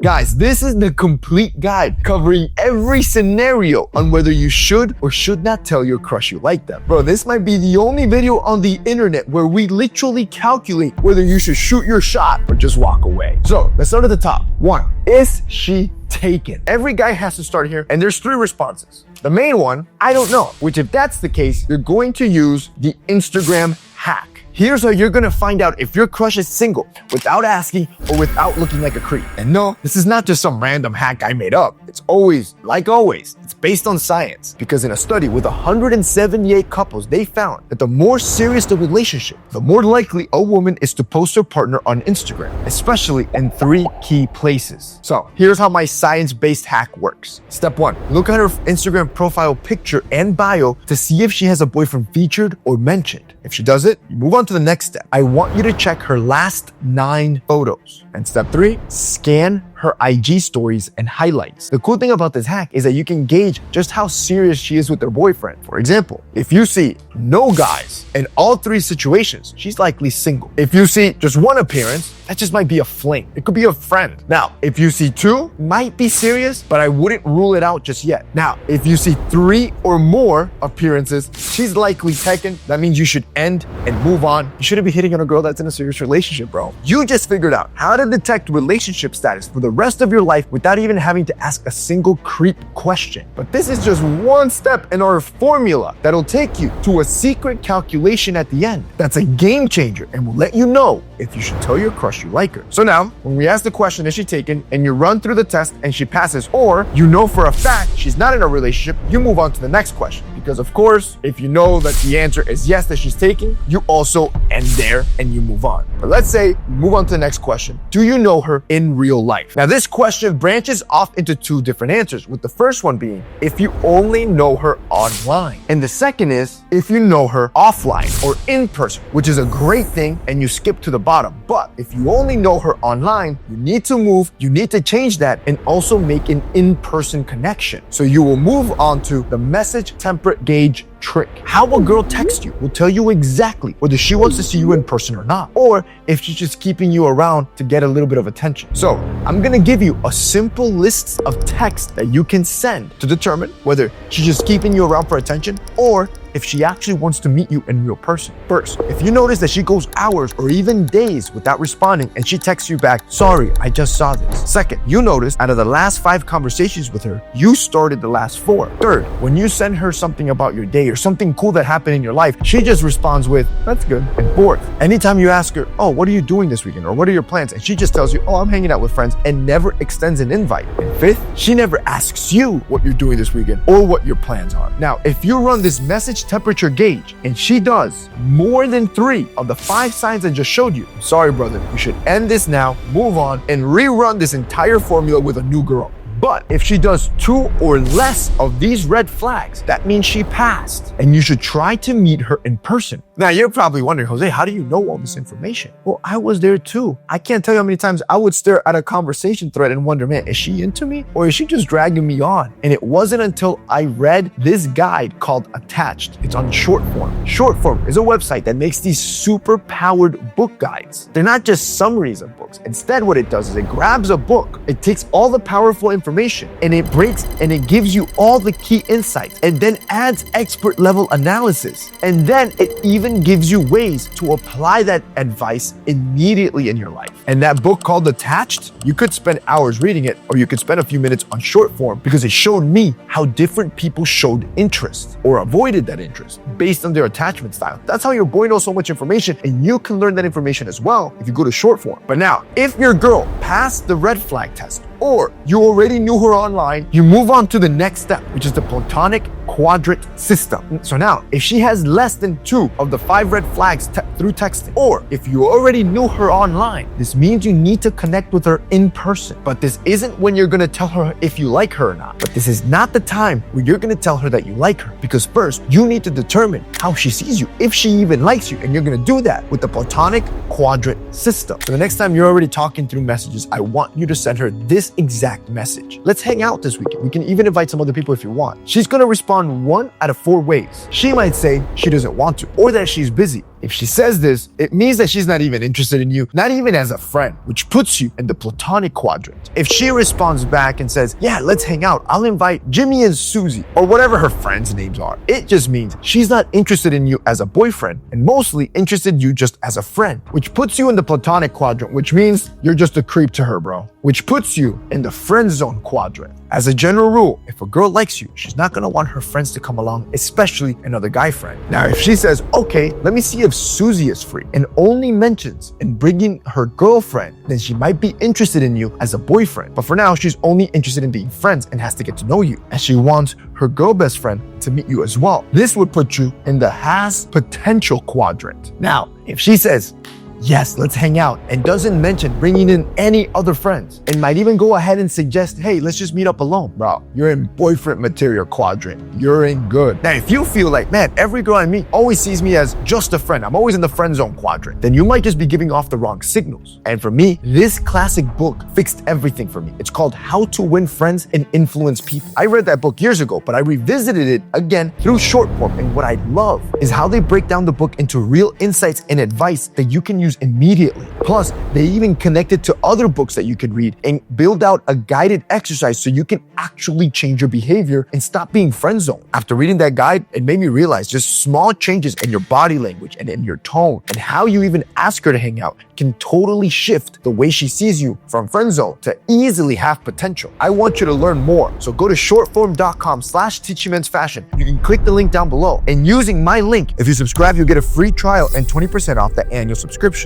Guys, this is the complete guide covering every scenario on whether you should or should not tell your crush you like them. Bro, this might be the only video on the internet where we literally calculate whether you should shoot your shot or just walk away. So let's start at the top. 1, is she taken? Every guy has to start here, and there's 3 responses. The main one, I don't know, which if that's the case, you're going to use the Instagram hack. Here's how you're gonna find out if your crush is single without asking or without looking like a creep. And no, this is not just some random hack I made up. It's always, like always, it's based on science. Because in a study with 178 couples, they found that the more serious the relationship, the more likely a woman is to post her partner on Instagram, especially in 3 key places. So here's how my science-based hack works. Step 1, look at her Instagram profile picture and bio to see if she has a boyfriend featured or mentioned. If she does it, you move on to the next step. I want you to check her last 9 photos. And step 3, scan her IG stories and highlights. The cool thing about this hack is that you can gauge just how serious she is with her boyfriend. For example, if you see no guys in all 3 situations, she's likely single. If you see just 1 appearance, that just might be a fling. It could be a friend. Now, if you see 2, might be serious, but I wouldn't rule it out just yet. Now, if you see 3 or more appearances, she's likely taken. That means you should end and move on. You shouldn't be hitting on a girl that's in a serious relationship, bro. You just figured out how to detect relationship status for the rest of your life without even having to ask a single creep question. But this is just 1 step in our formula that'll take you to a secret calculation at the end. That's a game changer and will let you know if you should tell your crush you like her. So now, when we ask the question, is she taken, and you run through the test and she passes, or you know for a fact she's not in a relationship, you move on to the next question. Because of course, if you know that the answer is yes, that she's taken, you also end there and you move on. But let's say you move on to the next question. Do you know her in real life? Now this question branches off into 2 different answers, with the first one being if you only know her online. And the second is if you know her offline or in person, which is a great thing and you skip to the bottom. But if you only know her online, you need to move, you need to change that and also make an in-person connection. So you will move on to the message template gauge trick. How a girl texts you will tell you exactly whether she wants to see you in person or not, or if she's just keeping you around to get a little bit of attention. So I'm gonna give you a simple list of texts that you can send to determine whether she's just keeping you around for attention or if she actually wants to meet you in real person. First, if you notice that she goes hours or even days without responding and she texts you back, sorry, I just saw this. Second, you notice out of the last 5 conversations with her, you started the last 4. Third, when you send her something about your day or something cool that happened in your life, she just responds with, that's good. And fourth, anytime you ask her, oh, what are you doing this weekend? Or what are your plans? And she just tells you, oh, I'm hanging out with friends, and never extends an invite. And fifth, she never asks you what you're doing this weekend or what your plans are. Now, if you run this message temperature gauge and she does more than 3 of the 5 signs I just showed you, I'm sorry, brother, you should end this now, move on, and rerun this entire formula with a new girl. But if she does 2 or less of these red flags, that means she passed, and you should try to meet her in person. Now, you're probably wondering, Jose, how do you know all this information? Well, I was there too. I can't tell you how many times I would stare at a conversation thread and wonder, man, is she into me or is she just dragging me on? And it wasn't until I read this guide called Attached. It's on Shortform. Shortform is a website that makes these super powered book guides. They're not just summaries of books. Instead, what it does is it grabs a book, it takes all the powerful information, and it breaks and it gives you all the key insights, and then adds expert level analysis. And then it even gives you ways to apply that advice immediately in your life. And that book called Attached, you could spend hours reading it, or you could spend a few minutes on Shortform, because it showed me how different people showed interest or avoided that interest based on their attachment style. That's how your boy knows so much information, and you can learn that information as well if you go to Shortform. But now, if your girl passed the red flag test, or you already knew her online, you move on to the next step, which is the Platonic Quadrant System. So now, if she has less than 2 of the 5 red flags through texting, or if you already knew her online, this means you need to connect with her in person. But this isn't when you're gonna tell her if you like her or not. But this is not the time when you're gonna tell her that you like her, because first, you need to determine how she sees you, if she even likes you, and you're gonna do that with the Platonic Quadrant System. So the next time you're already talking through messages, I want you to send her this exact message. Let's hang out this weekend. We can even invite some other people if you want. She's gonna respond 1 out of 4 ways. She might say she doesn't want to, or that she's busy, if she says this, it means that she's not even interested in you, not even as a friend, which puts you in the platonic quadrant. If she responds back and says, yeah, let's hang out, I'll invite Jimmy and Susie, or whatever her friends' names are, it just means she's not interested in you as a boyfriend and mostly interested in you just as a friend, which puts you in the platonic quadrant, which means you're just a creep to her, bro, which puts you in the friend zone quadrant. As a general rule, if a girl likes you, she's not gonna want her friends to come along, especially another guy friend. Now, if she says, okay, let me see if Susie is free, and only mentions and bringing her girlfriend, then she might be interested in you as a boyfriend. But for now, she's only interested in being friends and has to get to know you. And she wants her girl best friend to meet you as well. This would put you in the has potential quadrant. Now, if she says, yes, let's hang out, and doesn't mention bringing in any other friends, and might even go ahead and suggest, hey, let's just meet up alone, bro, you're in boyfriend material quadrant. You're in good. Now, if you feel like, man, every girl I meet always sees me as just a friend, I'm always in the friend zone quadrant, then you might just be giving off the wrong signals. And for me, this classic book fixed everything for me. It's called How to Win Friends and Influence People. I read that book years ago, but I revisited it again through short form, and what I love is how they break down the book into real insights and advice that you can use immediately. Plus, they even connect it to other books that you could read and build out a guided exercise so you can actually change your behavior and stop being friend zoned. After reading that guide, it made me realize just small changes in your body language and in your tone and how you even ask her to hang out can totally shift the way she sees you from friend zone to easily have potential. I want you to learn more, so go to shortform.com/teachingmensfashion. You can click the link down below, and using my link, if you subscribe, you'll get a free trial and 20% off the annual subscription.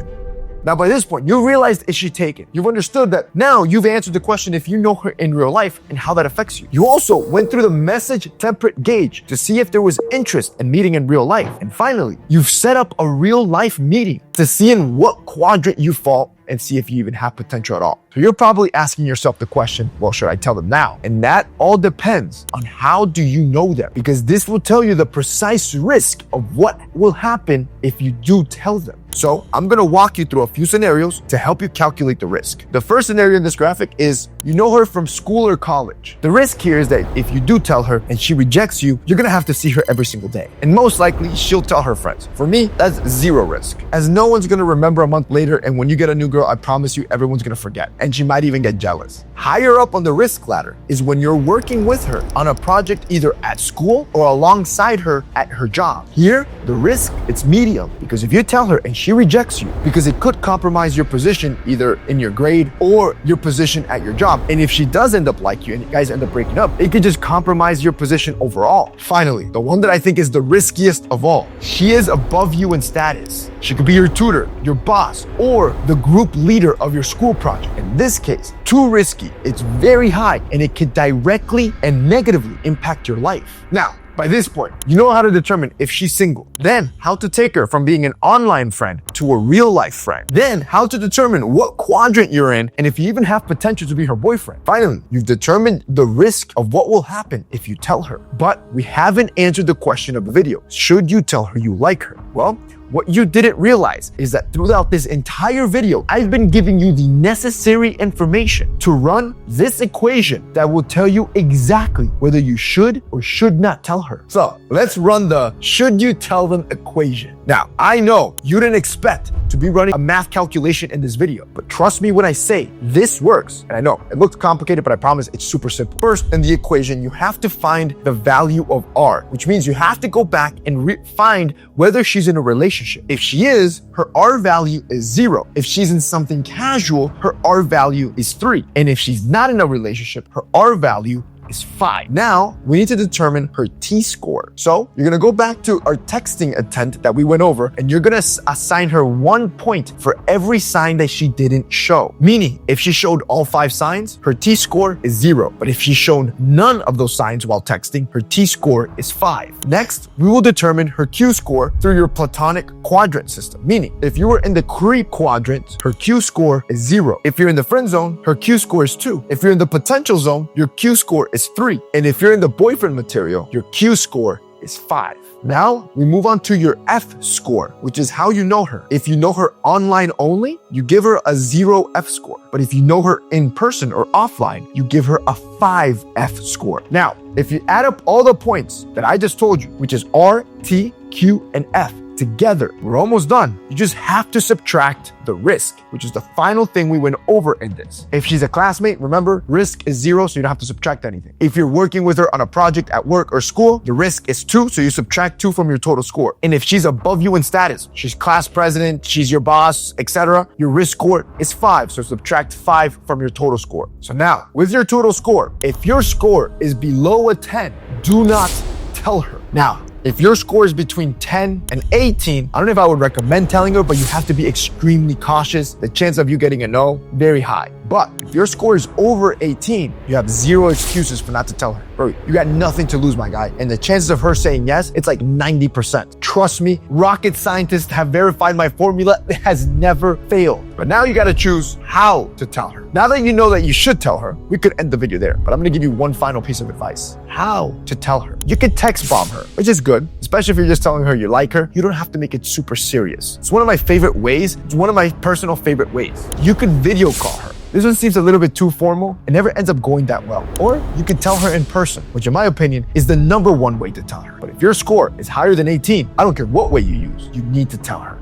Now, by this point, you realized, is she taken? You've understood that now you've answered the question if you know her in real life and how that affects you. You also went through the message temperate gauge to see if there was interest in meeting in real life. And finally, you've set up a real life meeting to see in what quadrant you fall and see if you even have potential at all. So you're probably asking yourself the question, well, should I tell them now? And that all depends on how do you know them, because this will tell you the precise risk of what will happen if you do tell them. So I'm gonna walk you through a few scenarios to help you calculate the risk. The first scenario in this graphic is you know her from school or college. The risk here is that if you do tell her and she rejects you, you're gonna have to see her every single day. And most likely she'll tell her friends. For me, that's zero risk, as no one's gonna remember a month later, and when you get a new girl, I promise you everyone's gonna forget, and she might even get jealous. Higher up on the risk ladder is when you're working with her on a project either at school or alongside her at her job. Here, the risk, it's medium, because if you tell her and she rejects you, because it could compromise your position either in your grade or your position at your job. And if she does end up like you and you guys end up breaking up, it could just compromise your position overall. Finally, the one that I think is the riskiest of all, she is above you in status. She could be your tutor, your boss, or the group leader of your school project. In this case, too risky, it's very high, and it could directly and negatively impact your life. Now, by this point, you know how to determine if she's single. Then, how to take her from being an online friend to a real life friend. Then, how to determine what quadrant you're in and if you even have potential to be her boyfriend. Finally, you've determined the risk of what will happen if you tell her. But we haven't answered the question of the video. Should you tell her you like her? Well, what you didn't realize is that throughout this entire video, I've been giving you the necessary information to run this equation that will tell you exactly whether you should or should not tell her. So let's run the should you tell them equation. Now, I know you didn't expect to be running a math calculation in this video, but trust me when I say this works. And I know it looks complicated, but I promise it's super simple. First, in the equation, you have to find the value of R, which means you have to go back and find whether she's in a relationship. If she is, her R value is 0. If she's in something casual, her R value is 3. And if she's not in a relationship, her R value is 5. Now, we need to determine her T-score. So you're gonna go back to our texting attempt that we went over, and you're gonna assign her 1 point for every sign that she didn't show. Meaning, if she showed all 5 signs, her T-score is 0. But if she's shown none of those signs while texting, her T-score is 5. Next, we will determine her Q-score through your platonic quadrant system. Meaning, if you were in the creep quadrant, her Q-score is 0. If you're in the friend zone, her Q-score is 2. If you're in the potential zone, your Q-score is 3. And if you're in the boyfriend material, your Q score is 5. Now we move on to your F score, which is how you know her. If you know her online only, you give her a 0 F score. But if you know her in person or offline, you give her a 5 F score. Now, if you add up all the points that I just told you, which is R, T, Q, and F, together. We're almost done. You just have to subtract the risk, which is the final thing we went over in this. If she's a classmate, remember, risk is 0, so you don't have to subtract anything. If you're working with her on a project at work or school, the risk is 2, so you subtract 2 from your total score. And if she's above you in status, she's class president, she's your boss, etc., your risk score is 5, so subtract 5 from your total score. So now, with your total score, if your score is below a 10, do not tell her. Now, if your score is between 10 and 18, I don't know if I would recommend telling her, but you have to be extremely cautious. The chance of you getting a no, very high. But if your score is over 18, you have 0 excuses for not to tell her. Bro, you got nothing to lose, my guy. And the chances of her saying yes, it's like 90%. Trust me, rocket scientists have verified my formula. It has never failed. But now you gotta choose how to tell her. Now that you know that you should tell her, we could end the video there. But I'm gonna give you one final piece of advice. How to tell her. You can text bomb her, which is good, especially if you're just telling her you like her. You don't have to make it super serious. It's one of my favorite ways. It's one of my personal favorite ways. You can video call her. This one seems a little bit too formal and never ends up going that well. Or you can tell her in person, which in my opinion is the #1 way to tell her. But if your score is higher than 18, I don't care what way you use, you need to tell her.